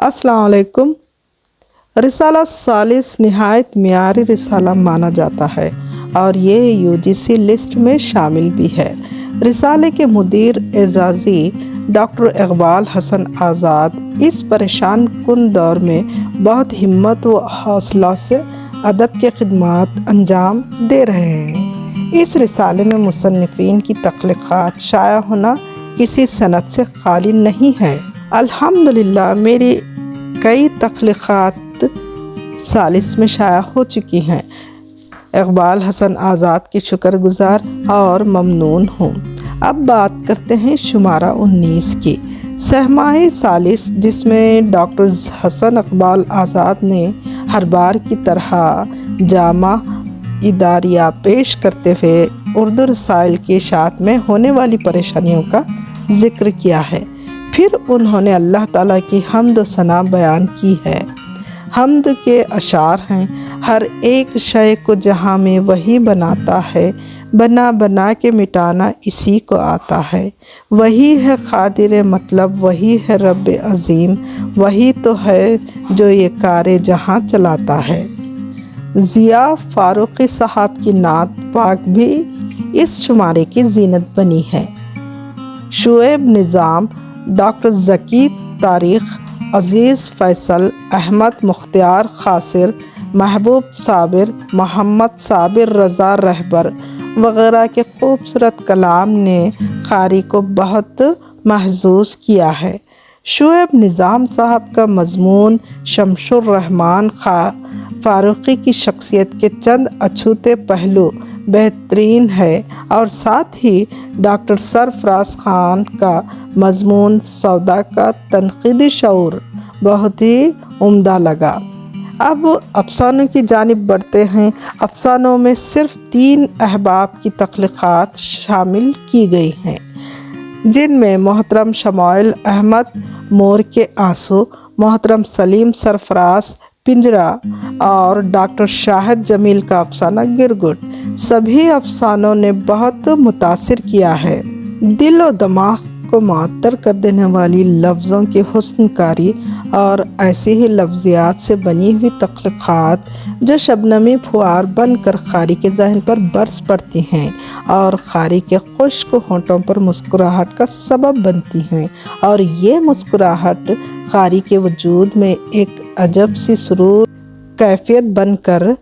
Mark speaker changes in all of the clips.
Speaker 1: अस्सलाम वालेकुम। रिसाला सालिस नहायत मियारी रिसाला माना जाता है और ये यूजीसी लिस्ट में शामिल भी है। रिसाले के मुदीर एजाज़ी डॉक्टर इकबाल हसन आज़ाद इस परेशान कुन दौर में बहुत हिम्मत व हौसला से अदब के खिदमात अंजाम दे रहे हैं। इस रिसाले में मुसन्निफ़ीन की तख्लीक़ात शाया होना किसी सनद से खाली नहीं है। अल्हम्दुलिल्लाह मेरी कई तख्लीक़ात सालिस में शाया हो चुकी हैं। इकबाल हसन आज़ाद की शुक्रगुजार और ममनून हूँ। अब बात करते हैं शुमारा 19 की। सहमाहे सालिस, जिसमें डॉक्टर हसन इकबाल आज़ाद ने हर बार की तरह जामा इदारिया पेश करते हुए उर्दू रसाइल की इशाअत में होने वाली परेशानियों का ज़िक्र किया है। फिर उन्होंने अल्लाह ताला की हम्द व सना बयान की है। हम्द के अशार हैं, हर एक शय को जहाँ में वही बनाता है, बना बना के मिटाना इसी को आता है। वही है खादिर मतलब, वही है रब अज़ीम, वही तो है जो ये कारे जहाँ चलाता है। ज़िया फ़ारूक़ी साहब की नात पाक भी इस शुमारे की ज़ीनत बनी है। शुएब निज़ाम, डॉक्टर ज़की तारीख़, अज़ीज़ फ़ैसल, अहमद मुख्तियार ख़ासिर, महबूब साबिर, मोहम्मद साबिर रज़ा रहबर वग़ैरह के खूबसूरत कलाम ने क़ारी को बहुत महज़ूज़ किया है। शुएब निज़ाम साहब का मज़मून शमशुर रहमान फ़ारूक़ी की शख्सियत के चंद अछूते पहलू बेहतरीन है और साथ ही डॉक्टर सरफराज ख़ान का मज़मून सौदा का तनक़ीदी शऊर बहुत ही उम्दा लगा। अब अफ़सानों की जानिब बढ़ते हैं। अफ़सानों में सिर्फ़ 3 अहबाब की तख्लीक़ात शामिल की गई हैं, जिनमें मोहतरम शमाइल अहमद मोर के आंसू, मोहतरम सलीम सरफराज पिंजरा और डॉक्टर शाहिद जमील का अफ़साना गिरगुट। सभी अफ़सानों ने बहुत मुतासिर किया है। दिल और दिमाग को मुअत्तर कर देने वाली लफ्ज़ों की हुस्नकारी और ऐसी ही लफ्ज़ियात से बनी हुई तख्लीक़ात जो शबनमी फुआर बनकर क़ारी के ज़हन पर बरस पड़ती हैं और क़ारी के खुश्क होंठों पर मुस्कुराहट का सबब बनती हैं, और ये मुस्कुराहट क़ारी के वजूद में एक अजब सी सुरूर कैफियत बनकर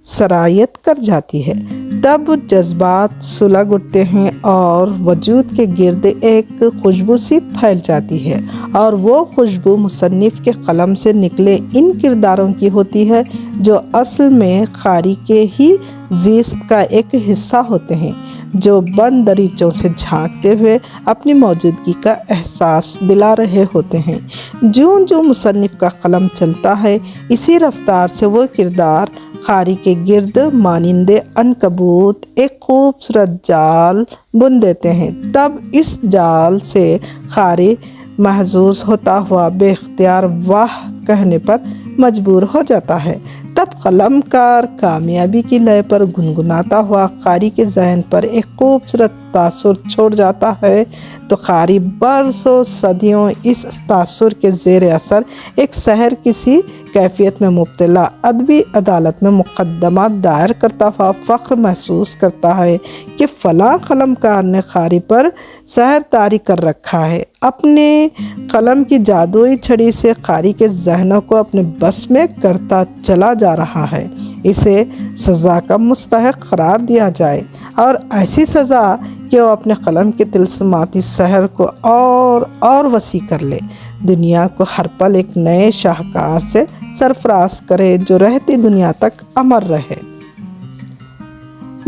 Speaker 1: सरायत कर जाती है। तब जज्बात सुलग उठते हैं और वजूद के गिर्द एक खुशबू सी फैल जाती है, और वो खुशबू मुसन्निफ़ के कलम से निकले इन किरदारों की होती है जो असल में क़ारी के ही ज़िस्त का एक हिस्सा होते हैं, जो बंद दरीचों से झांकते हुए अपनी मौजूदगी का एहसास दिला रहे होते हैं। जो जो मुसन्निफ़ का कलम चलता है, इसी रफ्तार से वो किरदार क़ारी के गिर्द मानिंदे अनकबूत एक खूबसूरत जाल बुन देते हैं। तब इस जाल से क़ारी महजूज़ होता हुआ बेख्तियार वाह कहने पर मजबूर हो जाता है। तब कलमकार कामयाबी की लय पर गुनगुनाता हुआ क़ारी के ज़हन पर एक खूबसूरत तासुर छोड़ जाता है, तो क़ारी बरसों सदियों इस तासुर के ज़ेर असर एक सहर किसी कैफियत में मुब्तला अदबी अदालत में मुक़दमा दायर करता हुआ फ़ख्र महसूस करता है कि फ़लाँ कलमकार ने क़ारी पर सहर तारी कर रखा है। अपने कलम की जादुई छड़ी से क़ारी के ज़हनों को अपने बस में करता चला जा रहा है। इसे सज़ा का मुस्तहिक़ करार दिया जाए, और ऐसी सज़ा कि वो अपने कलम के तिलस्माती सहर को और वसी कर ले, दुनिया को हर पल एक नए शाहकार से सरफराज करे जो रहती दुनिया तक अमर रहे।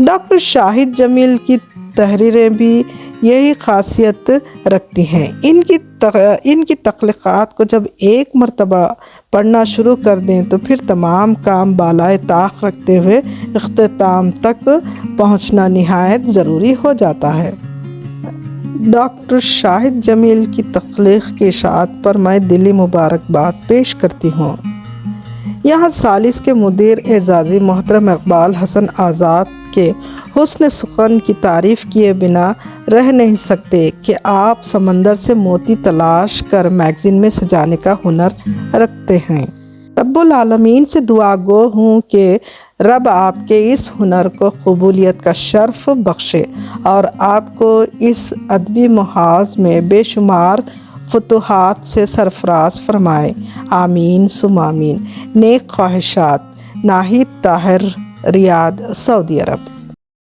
Speaker 1: डॉक्टर शाहिद जमील की तहरीरें भी यही खासियत रखती हैं। इनकी तख्लीक़ात को जब एक मरतबा पढ़ना शुरू कर दें तो फिर तमाम काम बालाए ताक़ रखते हुए इख्तिताम तक पहुंचना निहायत ज़रूरी हो जाता है। डॉक्टर शाहिद जमील की तख्लीक़ की इशाअत पर मैं दिली मुबारकबाद पेश करती हूँ। यहाँ सालिस के मुदीर एजाज़ी मोहतरम इकबाल हसन आज़ाद के حسن سخن کی تعریف کیے بنا رہ نہیں سکتے کہ آپ سمندر سے موتی تلاش کر میگزین میں سجانے کا ہنر رکھتے ہیں۔ رب العالمین سے دعا گو ہوں کہ رب آپ کے اس ہنر کو قبولیت کا شرف بخشے اور آپ کو اس ادبی محاذ میں بے شمار فتوحات سے سرفراز فرمائے۔ آمین ثم آمین۔ نیک خواہشات، ناہید طاہر، ریاض، سعودی عرب۔